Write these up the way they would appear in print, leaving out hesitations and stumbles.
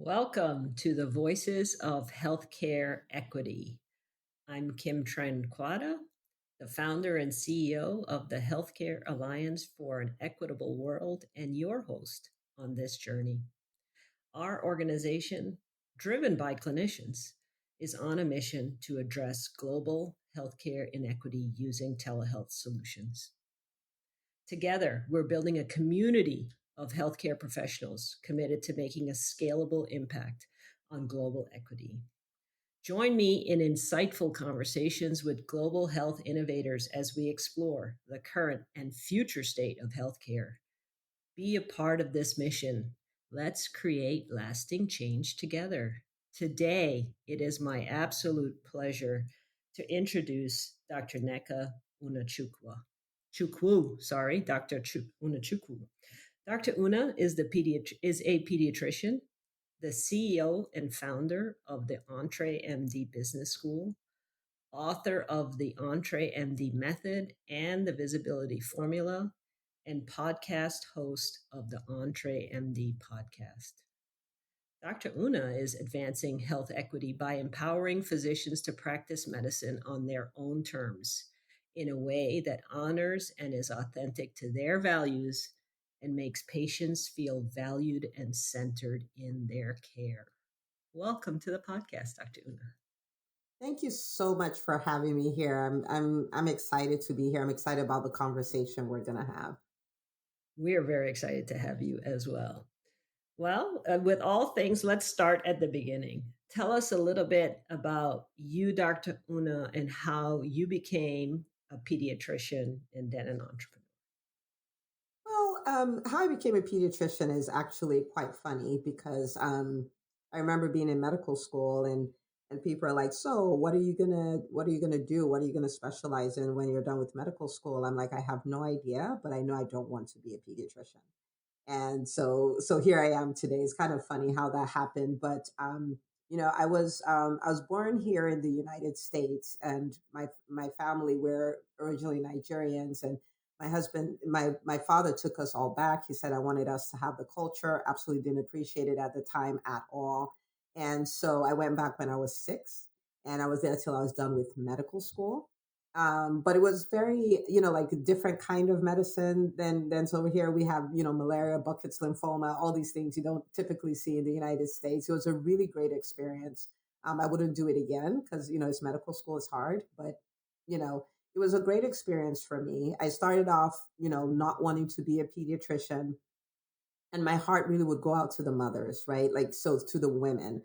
Welcome to the Voices of Healthcare Equity. I'm Kim Trenquada, the founder and CEO of the Healthcare Alliance for an Equitable World and your host on this journey. Our organization, driven by clinicians, is on a mission to address global healthcare inequity using telehealth solutions. Together, we're building a community of healthcare professionals committed to making a scalable impact on global equity. Join me in insightful conversations with global health innovators as we explore the current and future state of healthcare. Be a part of this mission. Let's create lasting change together. Today, it is my absolute pleasure to introduce Dr. Neka Unachukwu. Dr. Unachukwu. Dr. Una is a pediatrician, the CEO and founder of the EntreMD Business School, author of the EntreMD Method and the Visibility Formula, and podcast host of the EntreMD podcast. Dr. Una is advancing health equity by empowering physicians to practice medicine on their own terms in a way that honors and is authentic to their values and makes patients feel valued and centered in their care. Welcome to the podcast, Dr. Una. Thank you so much for having me here. I'm excited to be here. I'm excited about the conversation we're going to have. We are very excited to have you as well. Well, with all things, let's start at the beginning. Tell us a little bit about you, Dr. Una, and how you became a pediatrician and then an entrepreneur. Well, how I became a pediatrician is actually quite funny because I remember being in medical school and people are like, "So, what are you gonna do? What are you gonna specialize in when you're done with medical school?" I'm like, "I have no idea, but I know I don't want to be a pediatrician." And so here I am today. It's kind of funny how that happened, but I was born here in the United States, and my family were originally Nigerians, and my father took us all back. He said I wanted us to have the culture. Absolutely didn't appreciate it at the time at all, and so I went back when I was 6, and I was there till I was done with medical school. But it was very, like a different kind of medicine than so over here we have, malaria, buckets, lymphoma, all these things you don't typically see in the United States. It was a really great experience. I wouldn't do it again because, it's medical school is hard, but, it was a great experience for me. I started off, not wanting to be a pediatrician, and my heart really would go out to the mothers, right? Like, so to the women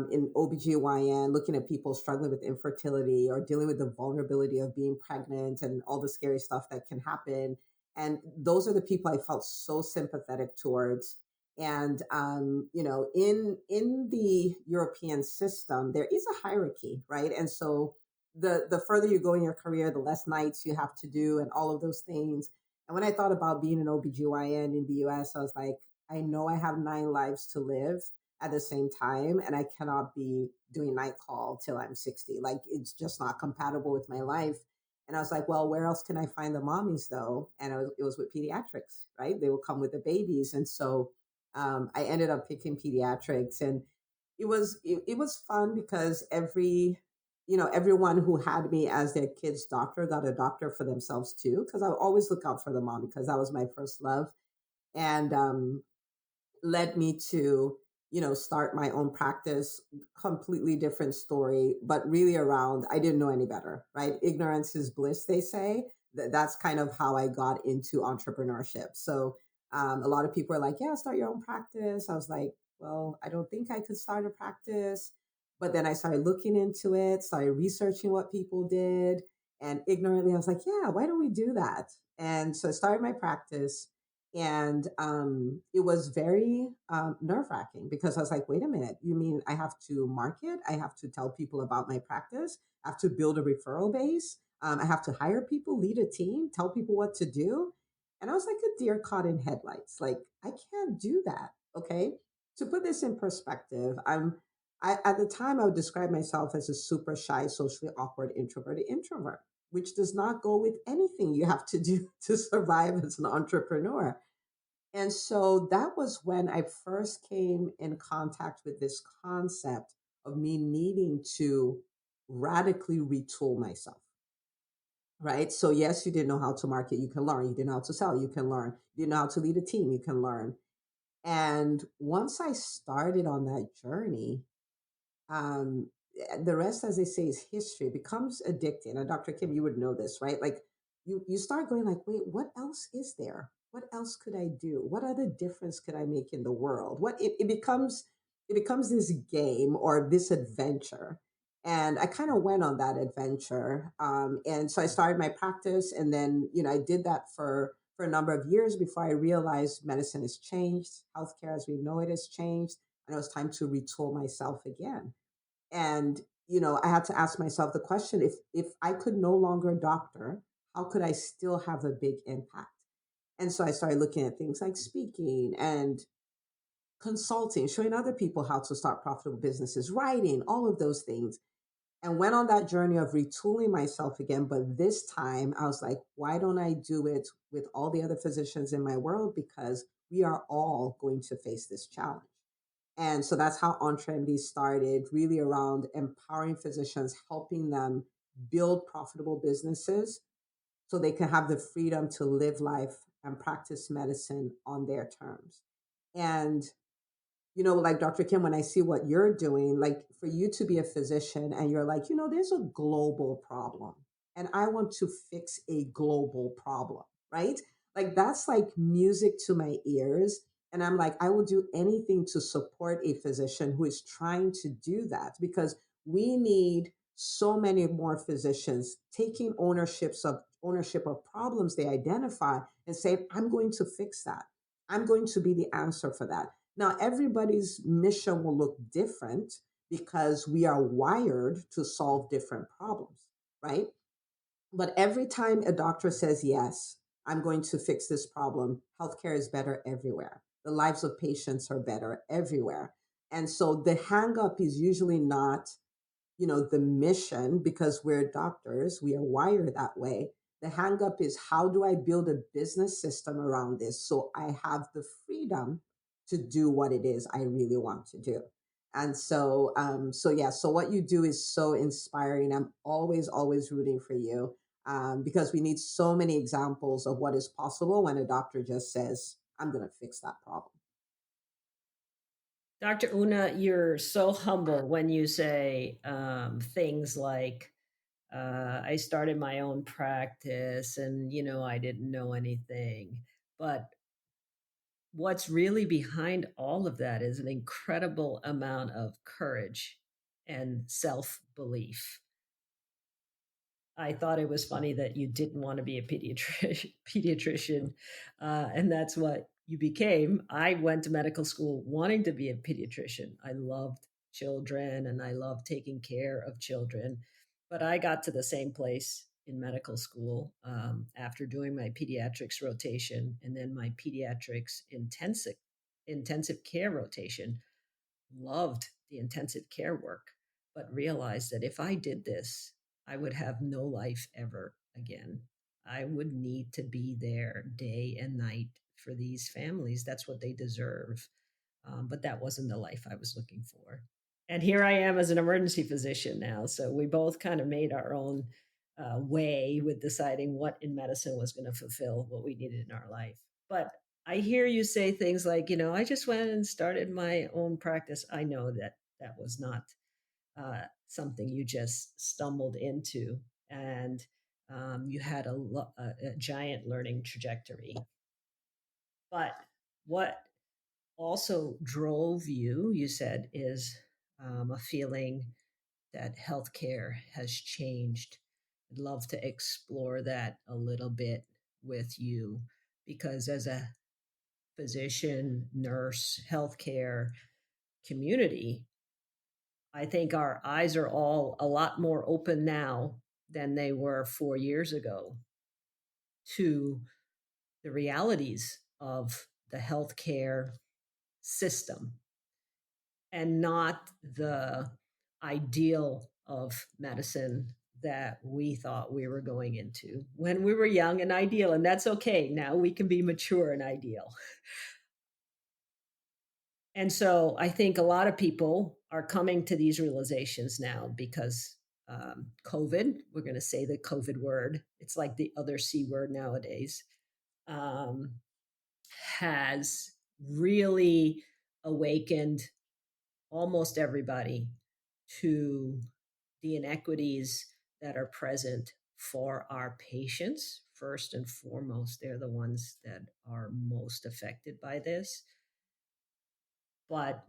in OBGYN, looking at people struggling with infertility or dealing with the vulnerability of being pregnant and all the scary stuff that can happen. And those are the people I felt so sympathetic towards. And, in the European system, there is a hierarchy, right? And so the further you go in your career, the less nights you have to do and all of those things. And when I thought about being an OBGYN in the US, I was like, I know I have 9 lives to live at the same time, and I cannot be doing night call till I'm 60. Like, it's just not compatible with my life. And I was like, well, where else can I find the mommies though? And it was with pediatrics, right? They will come with the babies. And so I ended up picking pediatrics, and it was fun because everyone who had me as their kid's doctor got a doctor for themselves too, because I always look out for the mom because that was my first love. And led me to, start my own practice. Completely different story, but really around, I didn't know any better, right? Ignorance is bliss, they say. That's kind of how I got into entrepreneurship. So a lot of people are like, yeah, start your own practice. I was like, well, I don't think I could start a practice. But then I started looking into it, started researching what people did. And ignorantly, I was like, yeah, why don't we do that? And so I started my practice. And it was very nerve wracking because I was like, wait a minute, you mean I have to market? I have to tell people about my practice? I have to build a referral base? I have to hire people, lead a team, tell people what to do? And I was like a deer caught in headlights. Like, I can't do that. Okay. To put this in perspective, at the time, I would describe myself as a super shy, socially awkward, introverted introvert, which does not go with anything you have to do to survive as an entrepreneur. And so that was when I first came in contact with this concept of me needing to radically retool myself. Right. So, yes, you didn't know how to market, you can learn. You didn't know how to sell, you can learn. You didn't know how to lead a team, you can learn. And once I started on that journey, um, the rest, as they say, is history. It becomes addicting. And Dr. Kim, you would know this, right? Like you start going like, wait, what else is there? What else could I do? What other difference could I make in the world? It becomes this game or this adventure. And I kind of went on that adventure. And so I started my practice, and then I did that for a number of years before I realized medicine has changed, healthcare as we know it has changed, and it was time to retool myself again. And I had to ask myself the question: if I could no longer doctor, how could I still have a big impact? And so I started looking at things like speaking and consulting, showing other people how to start profitable businesses, writing, all of those things, and went on that journey of retooling myself again. But this time I was like, why don't I do it with all the other physicians in my world? Because we are all going to face this challenge. And so that's how EntreMD started, really around empowering physicians, helping them build profitable businesses so they can have the freedom to live life and practice medicine on their terms. And like Dr. Kim, when I see what you're doing, like for you to be a physician and you're like, there's a global problem and I want to fix a global problem, right? Like that's like music to my ears. And I'm like, I will do anything to support a physician who is trying to do that because we need so many more physicians taking ownership of problems they identify and say, I'm going to fix that. I'm going to be the answer for that. Now, everybody's mission will look different because we are wired to solve different problems, right? But every time a doctor says, yes, I'm going to fix this problem, healthcare is better everywhere. The lives of patients are better everywhere. And so the hang up is usually not the mission, because we're doctors, we are wired that way. The hang up is, how do I build a business system around this so I have the freedom to do what it is I really want to do? And so yeah, so what you do is so inspiring. I'm always, always rooting for you, because we need so many examples of what is possible when a doctor just says, I'm going to fix that problem. Dr. Una, you're so humble when you say things like, I started my own practice and, I didn't know anything. But what's really behind all of that is an incredible amount of courage and self belief. I thought it was funny that you didn't want to be a pediatrician, and that's what you became. I went to medical school wanting to be a pediatrician. I loved children and I loved taking care of children, but I got to the same place in medical school after doing my pediatrics rotation and then my pediatrics intensive care rotation. Loved the intensive care work, but realized that if I did this, I would have no life ever again. I would need to be there day and night for these families. That's what they deserve. But that wasn't the life I was looking for. And here I am as an emergency physician now. So we both kind of made our own way with deciding what in medicine was going to fulfill what we needed in our life. But I hear you say things like, I just went and started my own practice. I know that that was not something you just stumbled into, and you had a giant learning trajectory. But what also drove you, you said, is a feeling that healthcare has changed. I'd love to explore that a little bit with you because, as a physician, nurse, healthcare community, I think our eyes are all a lot more open now than they were 4 years ago to the realities of the healthcare system and not the ideal of medicine that we thought we were going into when we were young and ideal. And that's okay. Now we can be mature and ideal. And so I think a lot of people are coming to these realizations now because COVID, we're going to say the COVID word, it's like the other C word nowadays, um, has really awakened almost everybody to the inequities that are present for our patients. First and foremost, they're the ones that are most affected by this. But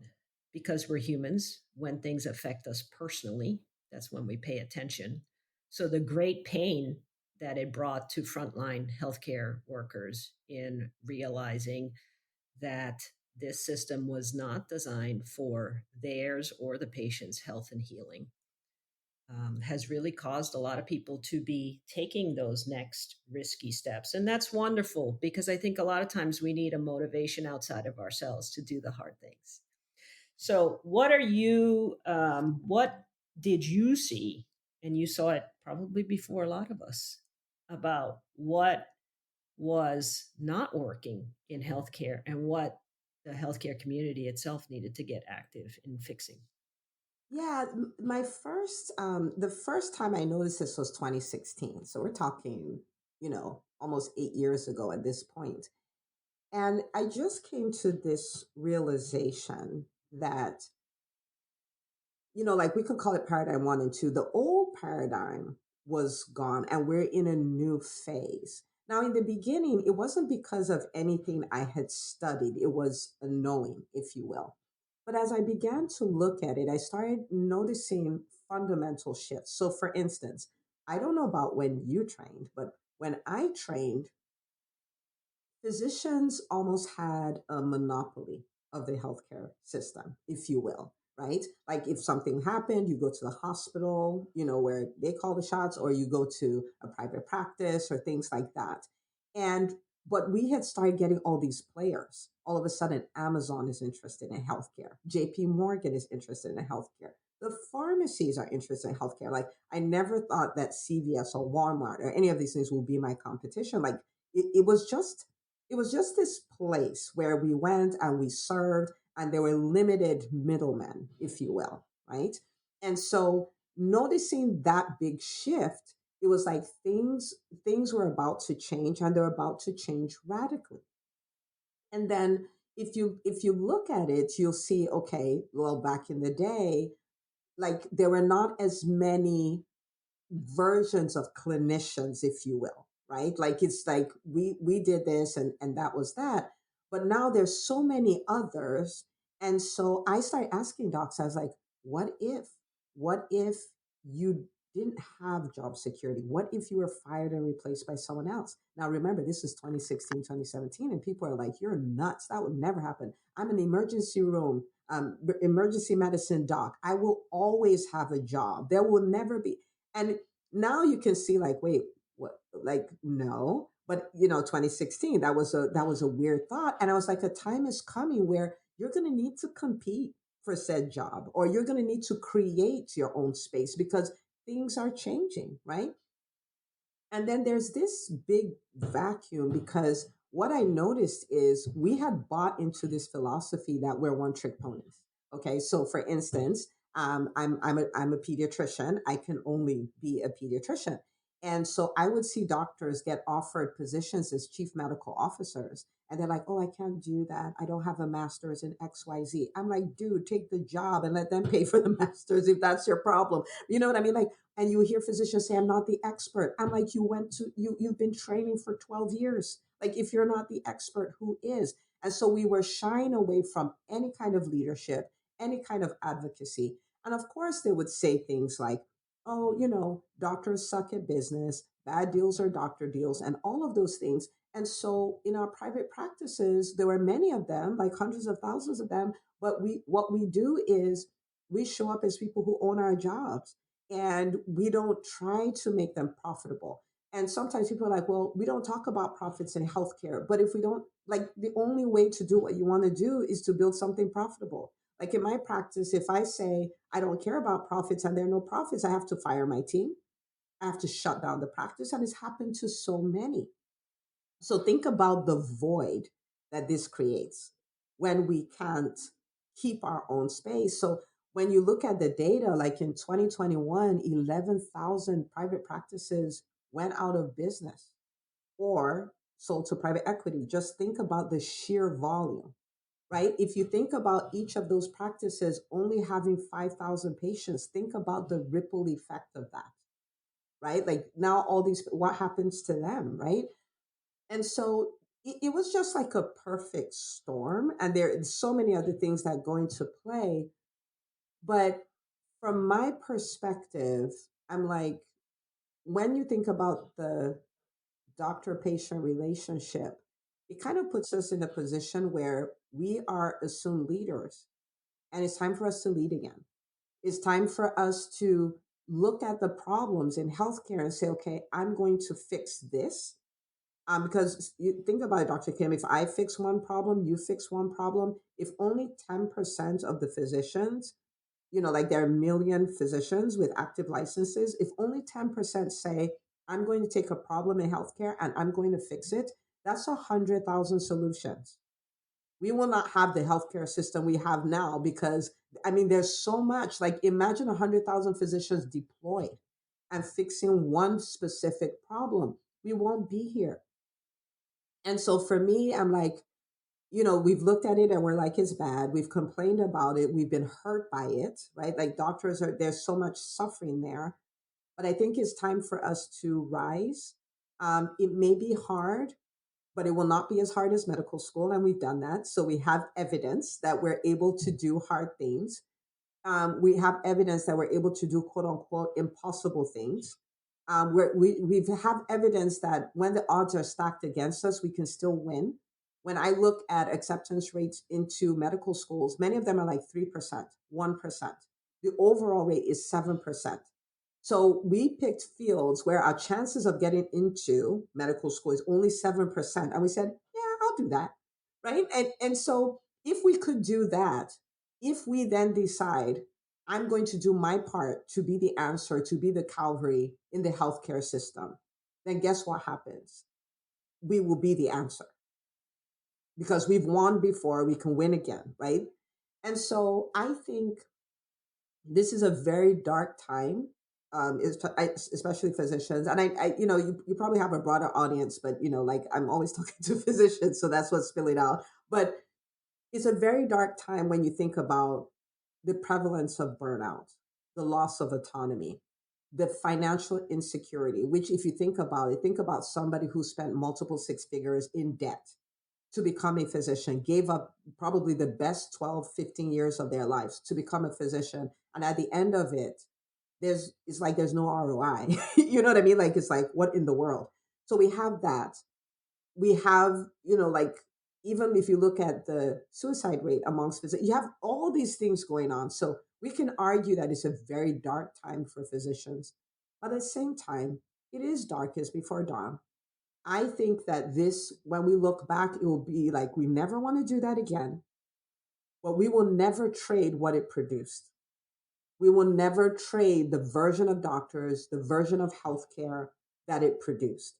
because we're humans, when things affect us personally, that's when we pay attention. So the great pain that it brought to frontline healthcare workers in realizing that this system was not designed for theirs or the patient's health and healing has really caused a lot of people to be taking those next risky steps. And that's wonderful because I think a lot of times we need a motivation outside of ourselves to do the hard things. So, what did you see? And you saw it probably before a lot of us about what was not working in healthcare and what the healthcare community itself needed to get active in fixing. Yeah, my the first time I noticed this was 2016. So we're talking, almost 8 years ago at this point. And I just came to this realization that, like we could call it paradigm one and two. The old paradigm was gone and we're in a new phase. Now, in the beginning, it wasn't because of anything I had studied, it was a knowing, if you will. But as I began to look at it, I started noticing fundamental shifts. So, for instance, I don't know about when you trained, but when I trained, physicians almost had a monopoly of the healthcare system, if you will, right? Like if something happened, you go to the hospital, where they call the shots, or you go to a private practice or things like that. And but we had started getting all these players. All of a sudden, Amazon is interested in healthcare. JP Morgan is interested in healthcare. The pharmacies are interested in healthcare. Like I never thought that CVS or Walmart or any of these things will be my competition. Like it was just this place where we went and we served, and there were limited middlemen, if you will, right? And so noticing that big shift, it was like things were about to change, and they're about to change radically. And then if you look at it, you'll see, okay, well, back in the day, like there were not as many versions of clinicians, if you will, right? Like it's like we did this and that was that. But now there's so many others. And so I started asking docs, I was like, what if you didn't have job security? What if you were fired and replaced by someone else? Now remember, this is 2016, 2017, and people are like, you're nuts. That would never happen. I'm an emergency room, emergency medicine doc. I will always have a job. There will never be. And now you can see like, wait, what? Like, no. But 2016, that was a weird thought. And I was like, a time is coming where you're going to need to compete for said job, or you're going to need to create your own space because things are changing, right? And then there's this big vacuum because what I noticed is we had bought into this philosophy that we're one trick ponies. Okay, so for instance, I'm a pediatrician. I can only be a pediatrician, and so I would see doctors get offered positions as chief medical officers, and they're like, "Oh, I can't do that. I don't have a master's in X, Y, Z." I'm like, "Dude, take the job and let them pay for the masters if that's your problem." You know what I mean? Like, and you hear physicians say, I'm not the expert. I'm like, you've been training for 12 years. Like if you're not the expert, who is? And so we were shying away from any kind of leadership, any kind of advocacy. And of course they would say things like, oh, doctors suck at business, bad deals are doctor deals, and all of those things. And so in our private practices, there were many of them, like hundreds of thousands of them. But what we do is we show up as people who own our jobs, and we don't try to make them profitable. And sometimes people are like, well, we don't talk about profits in healthcare. But if we don't, like, the only way to do what you want to do is to build something profitable. Like in my practice, if I say I don't care about profits and there are no profits, I have to fire my team. I have to shut down the practice. And it's happened to so many. So think about the void that this creates when we can't keep our own space. So when you look at the data, like in 2021, 11,000 private practices went out of business or sold to private equity. Just think about the sheer volume, right? If you think about each of those practices only having 5,000 patients, think about the ripple effect of that, right? Like now all these, what happens to them, right? And so it was just like a perfect storm. And there are so many other things that go into play. But from my perspective, I'm like, when you think about the doctor patient relationship, it kind of puts us in a position where we are assumed leaders. And it's time for us to lead again. It's time for us to look at the problems in healthcare and say, okay, I'm going to fix this. Because you think about it, Dr. Kim, if I fix one problem, you fix one problem, if only 10% of the physicians, like there are a million physicians with active licenses, if only 10% say, I'm going to take a problem in healthcare and I'm going to fix it, that's 100,000 solutions. We will not have the healthcare system we have now because, I mean, there's so much. Like, imagine 100,000 physicians deployed and fixing one specific problem. We won't be here. And so for me, I'm like, we've looked at it and we're like, it's bad. We've complained about it. We've been hurt by it, right? Like there's so much suffering there. But I think it's time for us to rise. It may be hard, but it will not be as hard as medical school. And we've done that. So we have evidence that we're able to do hard things. We have evidence that we're able to do quote unquote impossible things. We have evidence that when the odds are stacked against us, we can still win. When I look at acceptance rates into medical schools, many of them are like 3%, 1%. The overall rate is 7%. So we picked fields where our chances of getting into medical school is only 7%. And we said, yeah, I'll do that. Right. And so if we could do that, if we then decide, I'm going to do my part to be the answer, to be the Calvary in the healthcare system, then guess what happens? We will be the answer because we've won before, we can win again. Right. And so I think this is a very dark time, especially physicians. And you probably have a broader audience, but like I'm always talking to physicians, so that's what's spilling out. But it's a very dark time when you think about the prevalence of burnout, the loss of autonomy, the financial insecurity, which if you think about it, think about somebody who spent multiple six figures in debt to become a physician, gave up probably the best 12, 15 years of their lives to become a physician. And at the end of it, it's like there's no ROI. You know what I mean? Like it's like, what in the world? So we have that. We have, like even if you look at the suicide rate amongst physicians, you have all these things going on. So we can argue that it's a very dark time for physicians. But at the same time, it is darkest before dawn. I think that this, when we look back, it will be like we never want to do that again, but we will never trade what it produced. We will never trade the version of doctors, the version of healthcare that it produced.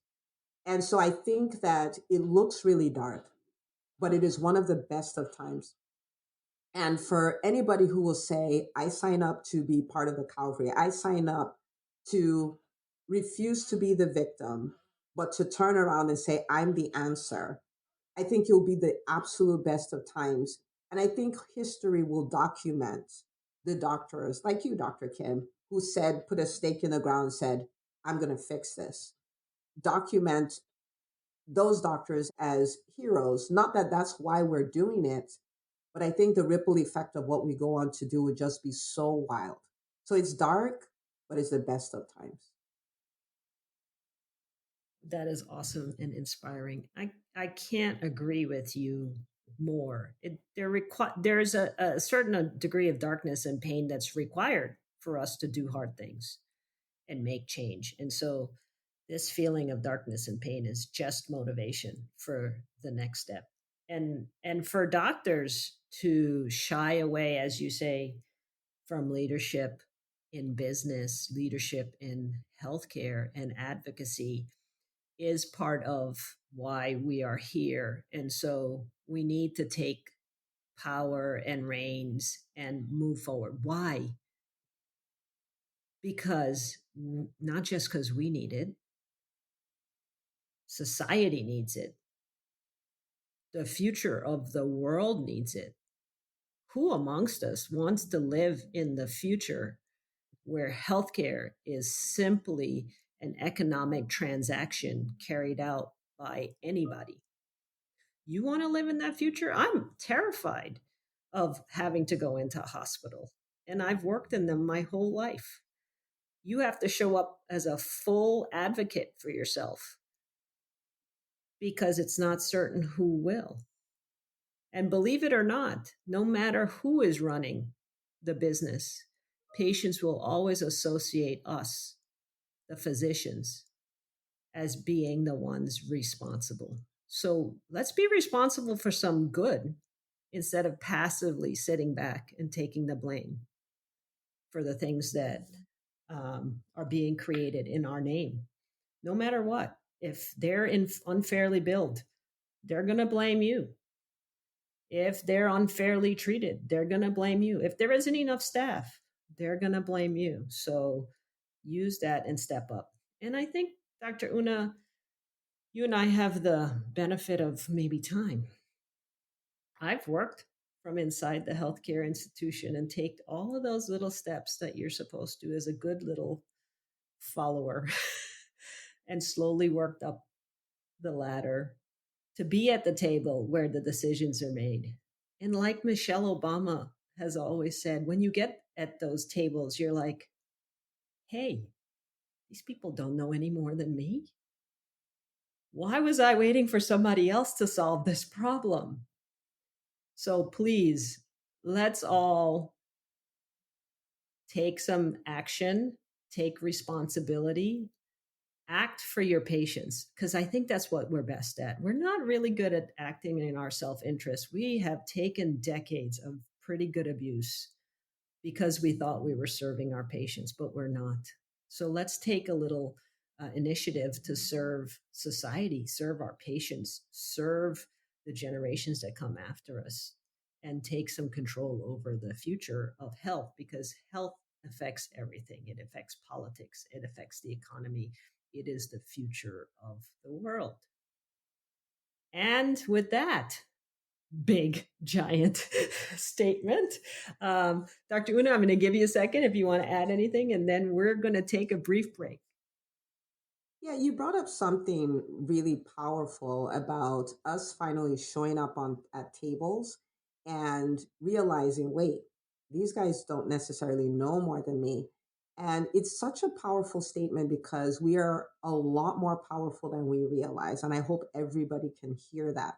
And so I think that it looks really dark, but it is one of the best of times. And for anybody who will say, I sign up to be part of the Calvary, I sign up to refuse to be the victim, but to turn around and say, I'm the answer, I think you'll be the absolute best of times. And I think history will document the doctors like you, Dr. Kim, who said, put a stake in the ground and said, I'm going to fix this. Document those doctors as heroes. Not that that's why we're doing it, but I think the ripple effect of what we go on to do would just be so wild. So it's dark, but it's the best of times. That is awesome and inspiring. I can't agree with you more. There's a certain degree of darkness and pain that's required for us to do hard things and make change. And so this feeling of darkness and pain is just motivation for the next step. And for doctors to shy away, as you say, from leadership in business, leadership in healthcare, and advocacy is part of why we are here. And so we need to take power and reins and move forward. Why? Because not just because we need it, society needs it, the future of the world needs it. Who amongst us wants to live in the future where healthcare is simply an economic transaction carried out by anybody? You want to live in that future? I'm terrified of having to go into a hospital, and I've worked in them my whole life. You have to show up as a full advocate for yourself because it's not certain who will. And believe it or not, no matter who is running the business, patients will always associate us, the physicians, as being the ones responsible. So let's be responsible for some good instead of passively sitting back and taking the blame for the things that are being created in our name. No matter what, if they're unfairly billed, they're going to blame you. If they're unfairly treated, they're going to blame you. If there isn't enough staff, they're going to blame you. So use that and step up. And I think, Dr. Una, you and I have the benefit of maybe time. I've worked from inside the healthcare institution and take all of those little steps that you're supposed to as a good little follower and slowly worked up the ladder to be at the table where the decisions are made. And like Michelle Obama has always said, when you get at those tables, you're like, hey, these people don't know any more than me. Why was I waiting for somebody else to solve this problem? So please, let's all take some action, take responsibility, act for your patients, because I think that's what we're best at. We're not really good at acting in our self interest. We have taken decades of pretty good abuse because we thought we were serving our patients, but we're not. So let's take a little initiative to serve society, serve our patients, serve the generations that come after us, and take some control over the future of health, because health affects everything. It affects politics, it affects the economy. It is the future of the world. And with that, big giant statement. Dr. Una, I'm going to give you a second if you want to add anything, and then we're going to take a brief break. Yeah, you brought up something really powerful about us finally showing up on at tables and realizing, wait, these guys don't necessarily know more than me. And it's such a powerful statement because we are a lot more powerful than we realize. And I hope everybody can hear that.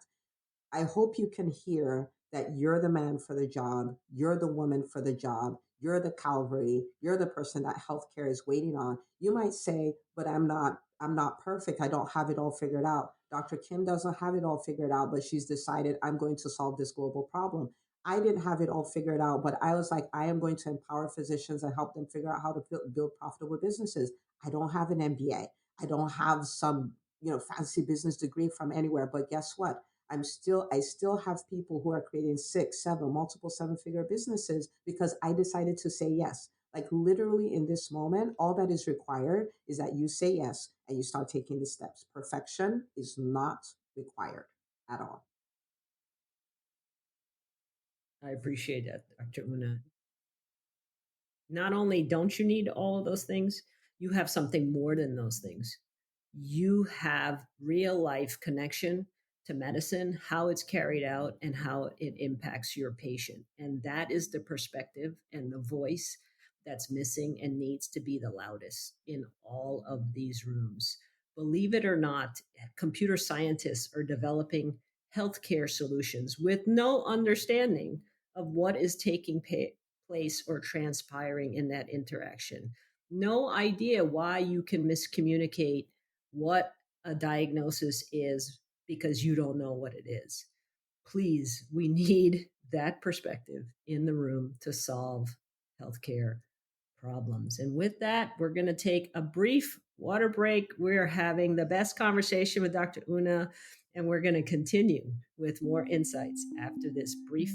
I hope you can hear that you're the man for the job, you're the woman for the job, you're the Calvary, you're the person that healthcare is waiting on. You might say, but I'm not perfect. I don't have it all figured out. Dr. Kim doesn't have it all figured out, but she's decided I'm going to solve this global problem. I didn't have it all figured out, but I was like, I am going to empower physicians and help them figure out how to build profitable businesses. I don't have an MBA. I don't have some, fancy business degree from anywhere, but guess what? I still have people who are creating six, seven, multiple seven-figure businesses because I decided to say yes. Like literally in this moment, all that is required is that you say yes and you start taking the steps. Perfection is not required at all. I appreciate that, Dr. Una. Not only don't you need all of those things, you have something more than those things. You have real life connection to medicine, how it's carried out, and how it impacts your patient. And that is the perspective and the voice that's missing and needs to be the loudest in all of these rooms. Believe it or not, computer scientists are developing healthcare solutions with no understanding of what is taking place or transpiring in that interaction. No idea why you can miscommunicate what a diagnosis is because you don't know what it is. Please, we need that perspective in the room to solve healthcare problems. And with that, we're going to take a brief water break. We're having the best conversation with Dr. Una, and we're going to continue with more insights after this brief